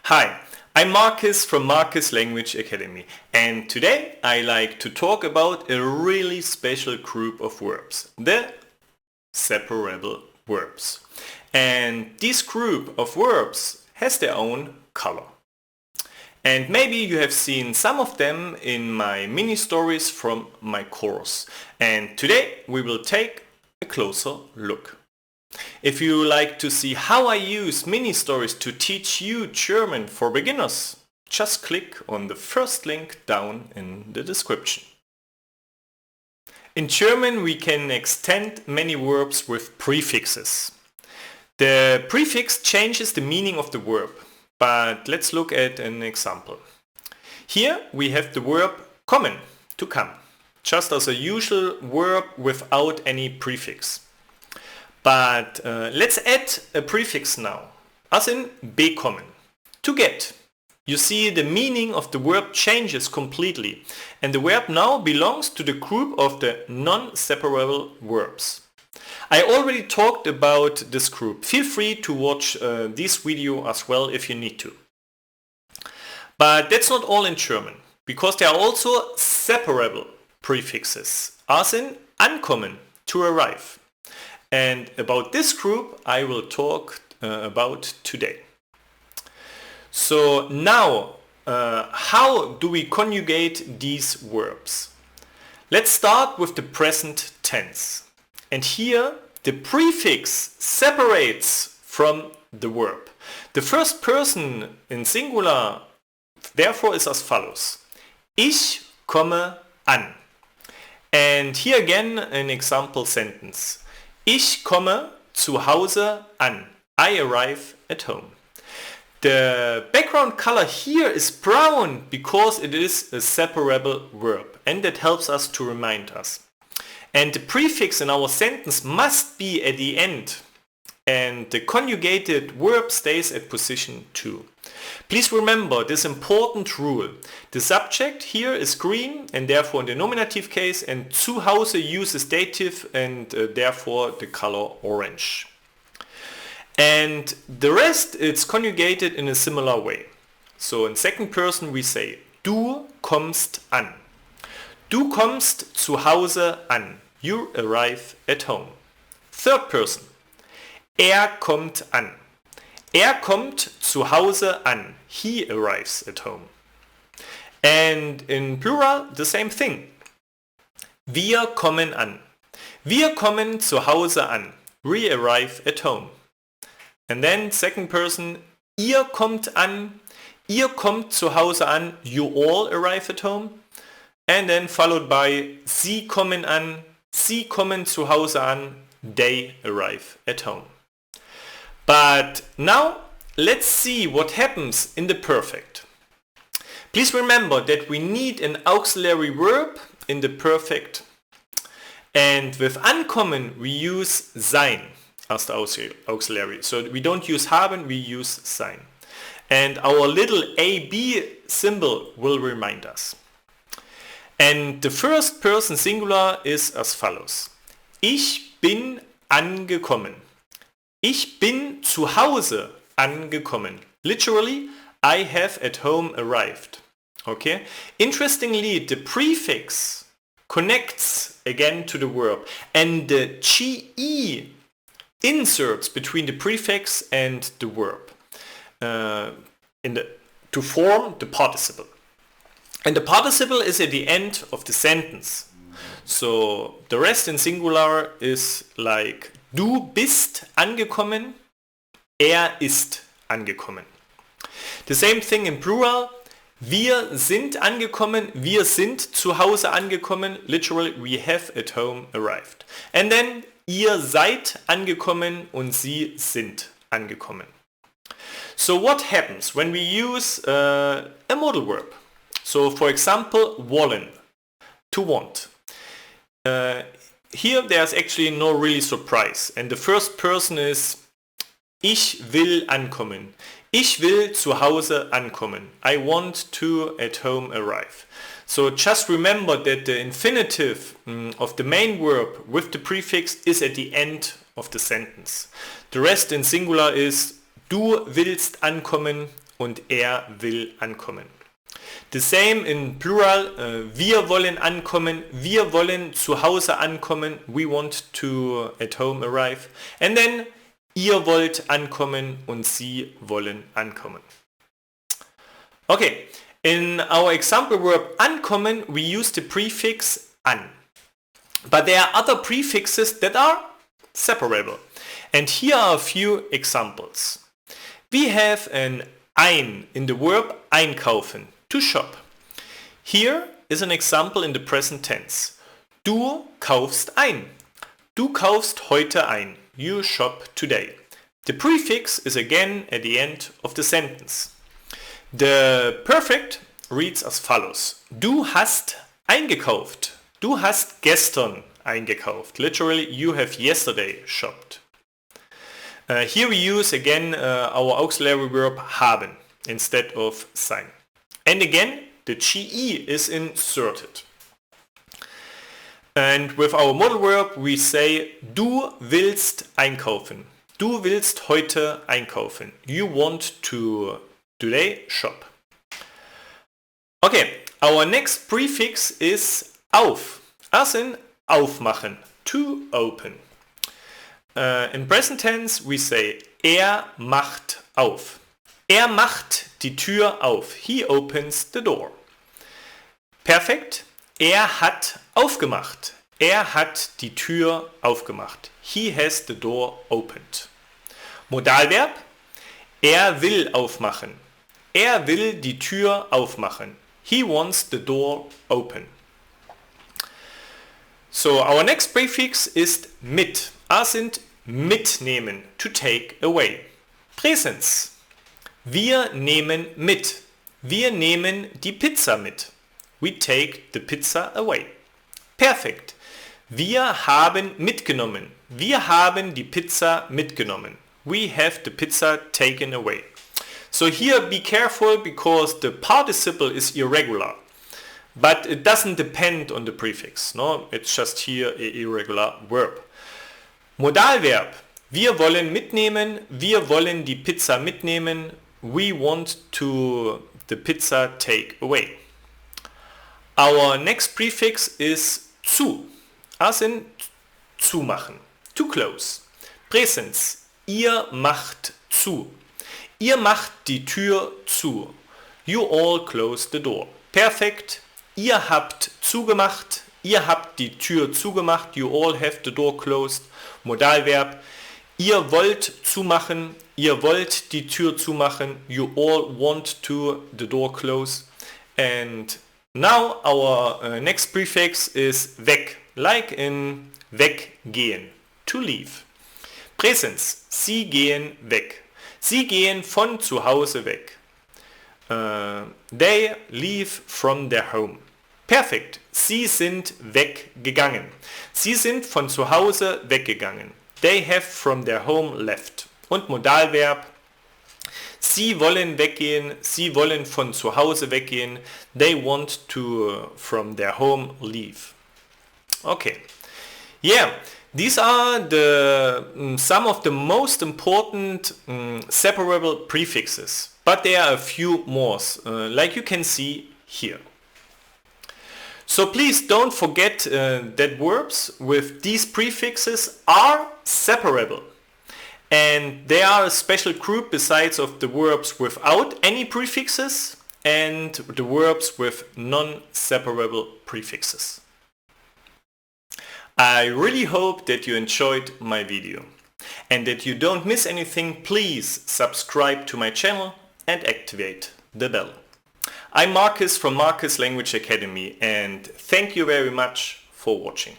Hi, I'm Marcus from Marcus Language Academy, and today I like to talk about a really special group of verbs, the separable verbs. And this group of verbs has their own color. And maybe you have seen some of them in my mini stories from my course. And today we will take a closer look. If you like to see how I use mini stories to teach you German for beginners, just click on the first link down in the description. In German we can extend many verbs with prefixes. The prefix changes the meaning of the verb, but let's look at an example. Here we have the verb kommen, to come, just as a usual verb without any prefix. But let's add a prefix now, as in bekommen, to get. You see the meaning of the verb changes completely, and the verb now belongs to the group of the non-separable verbs. I already talked about this group. Feel free to watch this video as well if you need to. But that's not all in German, because there are also separable prefixes, as in ankommen, to arrive. And about this group I will talk about today. So now, how do we conjugate these verbs? Let's start with the present tense. And here the prefix separates from the verb. The first person in singular therefore is as follows. Ich komme an. And here again an example sentence. Ich komme zu Hause an. I arrive at home. The background color here is brown because it is a separable verb, and that helps us to remind us. And the prefix in our sentence must be at the end, and the conjugated verb stays at position 2. Please remember this important rule. The subject here is green and therefore in the nominative case, and zu Hause uses dative and therefore the color orange. And the rest it's conjugated in a similar way. So in second person we say du kommst an. Du kommst zu Hause an. You arrive at home. Third person. Kommt an. Kommt zu Hause an. He arrives at home. And in plural, the same thing. Wir kommen an. Wir kommen zu Hause an. We arrive at home. And then second person, ihr kommt an. Ihr kommt zu Hause an. You all arrive at home. And then followed by Sie kommen an. Sie kommen zu Hause an. They arrive at home. But now let's see what happens in the perfect. Please remember that we need an auxiliary verb in the perfect. And with ankommen we use sein as the auxiliary. So we don't use haben, we use sein. And our little AB symbol will remind us. And the first person singular is as follows. Ich bin angekommen. Ich bin zu Hause angekommen. Literally, I have at home arrived. Okay? Interestingly, the prefix connects again to the verb, and the GE inserts between the prefix and the verb to form the participle. And the participle is at the end of the sentence. So the rest in singular is like du bist angekommen, ist angekommen. The same thing in plural. Wir sind angekommen, wir sind zu Hause angekommen. Literally, we have at home arrived. And then ihr seid angekommen und sie sind angekommen. So what happens when we use a modal verb? So for example, wollen, to want. Here there's actually no really surprise, and the first person is ich will ankommen. Ich will zu Hause ankommen. I want to at home arrive. So just remember that the infinitive of the main verb with the prefix is at the end of the sentence. The rest in singular is du willst ankommen und er will ankommen. The same in plural, wir wollen ankommen, wir wollen zu Hause ankommen, we want to at home arrive. And then ihr wollt ankommen und sie wollen ankommen. Okay, in our example verb ankommen, we use the prefix an. But there are other prefixes that are separable. And here are a few examples. We have an ein in the verb einkaufen, to shop. Here is an example in the present tense. Du kaufst ein. Du kaufst heute ein. You shop today. The prefix is again at the end of the sentence. The perfect reads as follows. Du hast eingekauft. Du hast gestern eingekauft. Literally, you have yesterday shopped. Here we use again our auxiliary verb haben instead of sein. And again, the GE is inserted. And with our modal verb we say du willst einkaufen. Du willst heute einkaufen. You want to today shop. Okay, our next prefix is auf, as in aufmachen, to open. In present tense we say er macht auf. Er macht die Tür auf. He opens the door. Perfekt. Er hat aufgemacht. Er hat die Tür aufgemacht. He has the door opened. Modalverb. Er will aufmachen. Er will die Tür aufmachen. He wants the door open. So our next prefix ist mit. As in mitnehmen, to take away. Präsens. Wir nehmen mit. Wir nehmen die Pizza mit. We take the pizza away. Perfekt. Wir haben mitgenommen. Wir haben die Pizza mitgenommen. We have the pizza taken away. So here be careful because the participle is irregular. But it doesn't depend on the prefix. No? It's just here an irregular verb. Modalverb. Wir wollen mitnehmen. Wir wollen die Pizza mitnehmen. We want to the pizza take away. Our next prefix is zu, as in zumachen, to close. Präsens. Ihr macht zu. Ihr macht die Tür zu. You all close the door. Perfekt. Ihr habt zugemacht. Ihr habt die Tür zugemacht. You all have the door closed. Modalverb. Ihr wollt zumachen. Ihr wollt die Tür zumachen. You all want to the door close. And now our next prefix is weg. Like in weggehen. To leave. Präsens. Sie gehen weg. Sie gehen von zu Hause weg. They leave from their home. Perfekt. Sie sind weggegangen. Sie sind von zu Hause weggegangen. They have from their home left. Und Modalverb. Sie wollen weggehen. Sie wollen von zu Hause weggehen. They want to from their home leave. Okay. Yeah. These are some of the most important separable prefixes, but there are a few more, like you can see here. So please don't forget that verbs with these prefixes are separable. And they are a special group besides of the verbs without any prefixes and the verbs with non-separable prefixes. I really hope that you enjoyed my video and that you don't miss anything. Please subscribe to my channel and activate the bell. I'm Marcus from Marcus Language Academy and thank you very much for watching.